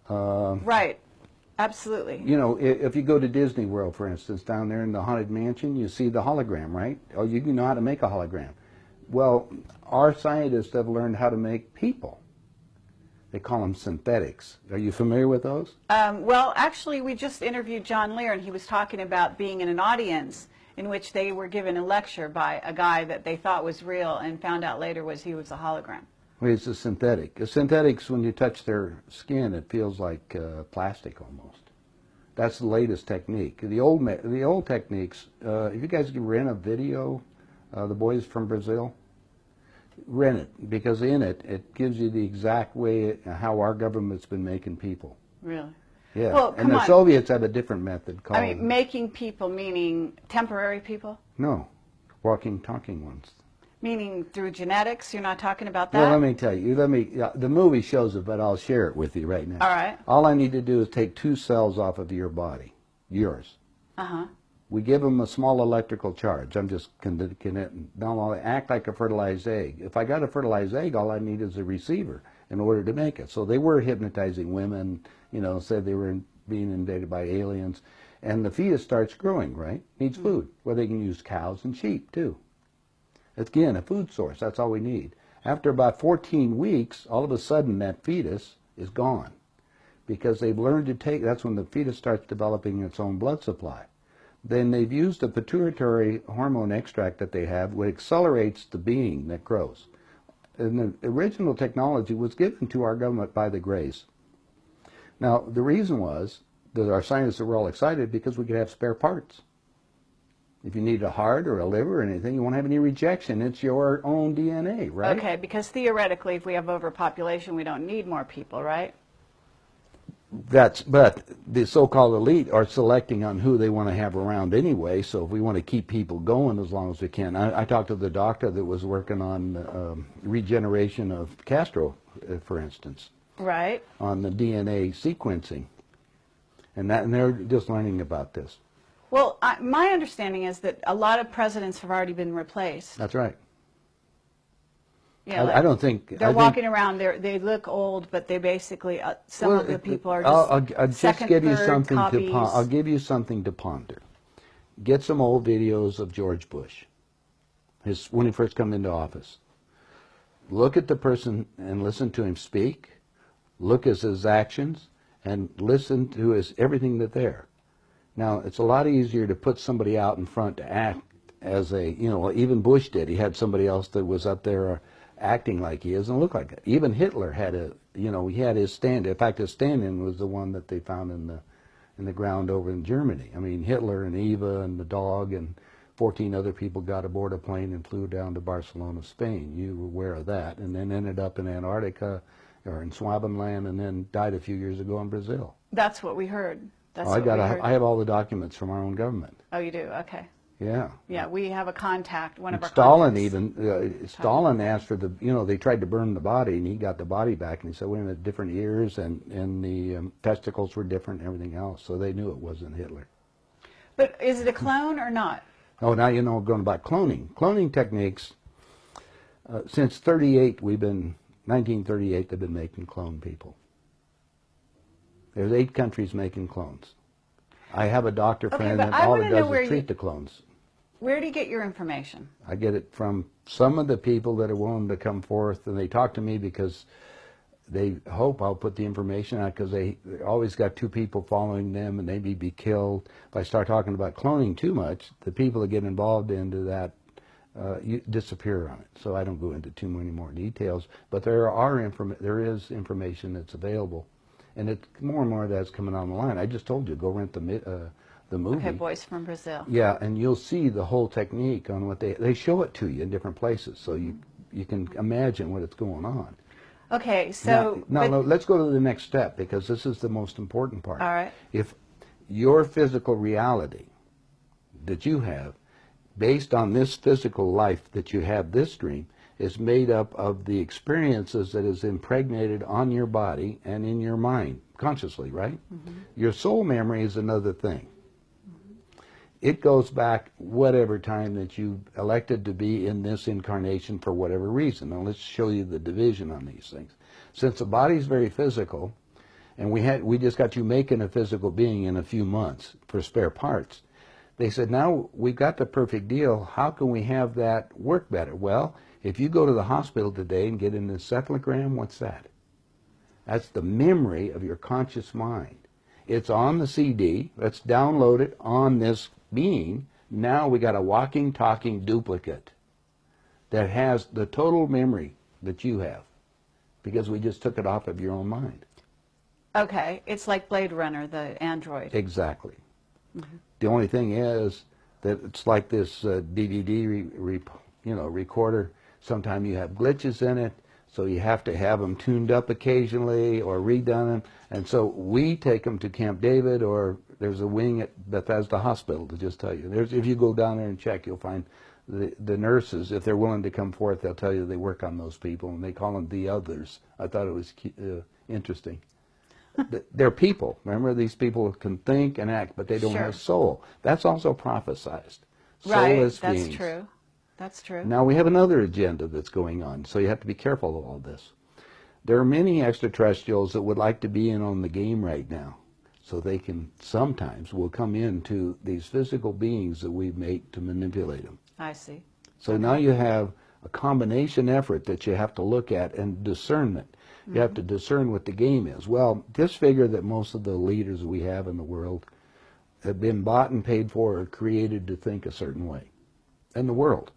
Right. Absolutely. You know, if you go to Disney World, for instance, down there in the Haunted Mansion, you see the hologram, right? Oh, you know how to make a hologram. Well, our scientists have learned how to make people. They call them synthetics. Are you familiar with those? Well, actually, we just interviewed John Lear, and he was talking about being in an audience in which they were given a lecture by a guy that they thought was real and found out later he was a hologram. Well, it's a synthetic. A synthetics, when you touch their skin, it feels like plastic almost. That's the latest technique. The old techniques, if you guys can rent a video, The Boys from Brazil, rent it, because in it, it gives you the exact way how our government's been making people. Really? Yeah, Well, and the Soviets have a different method called... I mean, making people meaning temporary people? No, walking, talking ones. Meaning through genetics? You're not talking about that? Well, let me tell you. The movie shows it, but I'll share it with you right now. All right. All I need to do is take 2 cells off of your body, yours. Uh-huh. We give them a small electrical charge. I'm just they'll act like a fertilized egg. If I got a fertilized egg, all I need is a receiver in order to make it. So they were hypnotizing women, you know, said they were being invaded by aliens. And the fetus starts growing, right? Needs food. Well, they can use cows and sheep, too. Again, a food source. That's all we need. After about 14 weeks, all of a sudden that fetus is gone because they've learned to take, that's when the fetus starts developing its own blood supply. Then they've used a pituitary hormone extract that they have, which accelerates the being that grows. And the original technology was given to our government by the Greys. Now, the reason was that our scientists were all excited because we could have spare parts. If you need a heart or a liver or anything, you won't have any rejection. It's your own DNA, right? Okay, because theoretically, if we have overpopulation, we don't need more people, right? But the so-called elite are selecting on who they want to have around anyway, so if we want to keep people going as long as we can. I talked to the doctor that was working on regeneration of Castro, for instance. Right. On the DNA sequencing. And they're just learning about this. Well, my understanding is that a lot of presidents have already been replaced. That's right. Yeah, I don't think... They're walking around, they look old, but they basically, some of the people are just I'll just give you something copies. I'll give you something to ponder. Get some old videos of George Bush, when he first came into office. Look at the person and listen to him speak. Look at his actions and listen to everything that's there. Now, it's a lot easier to put somebody out in front to act as a, you know, even Bush did. He had somebody else that was up there acting like he is and look like it. Even Hitler had he had his stand. In fact, his stand-in was the one that they found in the ground over in Germany. I mean, Hitler and Eva and the dog and 14 other people got aboard a plane and flew down to Barcelona, Spain. You were aware of that. And then ended up in Antarctica or in Swabenland and then died a few years ago in Brazil. That's what we heard. I have all the documents from our own government. Oh, you do? Okay. Yeah. Yeah, we have a contact, one of our Stalin contacts. Stalin asked for they tried to burn the body, and he got the body back, and he said, wait a minute, different ears, and the testicles were different and everything else, so they knew it wasn't Hitler. But is it a clone or not? Oh, now you know going about cloning. Cloning techniques, since 1938, they've been making clone people. There's 8 countries making clones. I have a doctor friend that all it does is treat the clones. Where do you get your information? I get it from some of the people that are willing to come forth, and they talk to me because they hope I'll put the information out because they always got 2 people following them and they may be killed. If I start talking about cloning too much, the people that get involved into that disappear on it. So I don't go into too many more details, but there is information that's available. And it's more and more of that's coming on the line. I just told you, go rent the movie. Okay, Boys from Brazil. Yeah, and you'll see the whole technique on what they show it to you in different places, so you can imagine what it's going on. Okay, so... Now let's go to the next step, because this is the most important part. All right. If your physical reality that you have, based on this physical life that you have, this dream, is made up of the experiences that is impregnated on your body and in your mind, consciously, right? Mm-hmm. Your soul memory is another thing. Mm-hmm. It goes back whatever time that you elected to be in this incarnation for whatever reason. Now let's show you the division on these things. Since the body is very physical, and we just got you making a physical being in a few months for spare parts. They said, now we've got the perfect deal. How can we have that work better? Well, if you go to the hospital today and get an encephalogram, what's that? That's the memory of your conscious mind. It's on the CD. Let's download it on this being. Now we got a walking, talking duplicate that has the total memory that you have, because we just took it off of your own mind. Okay, it's like Blade Runner, the android. Exactly. The only thing is that it's like this DVD recorder. Sometimes you have glitches in it, so you have to have them tuned up occasionally or redone. And so we take them to Camp David, or there's a wing at Bethesda Hospital, to just tell you. If you go down there and check, you'll find the nurses, if they're willing to come forth, they'll tell you they work on those people, and they call them the others. I thought it was interesting. They're people. Remember, these people can think and act, but they don't Sure. have soul. That's also prophesized. Right, Soulless that's beings. true. That's true. Now we have another agenda that's going on, so you have to be careful of all this. There are many extraterrestrials that would like to be in on the game right now, so they can sometimes will come into these physical beings that we make to manipulate them. I see. So now you have a combination effort that you have to look at, and discernment. You have to discern what the game is. Well, just figure that most of the leaders we have in the world have been bought and paid for or created to think a certain way. In the world.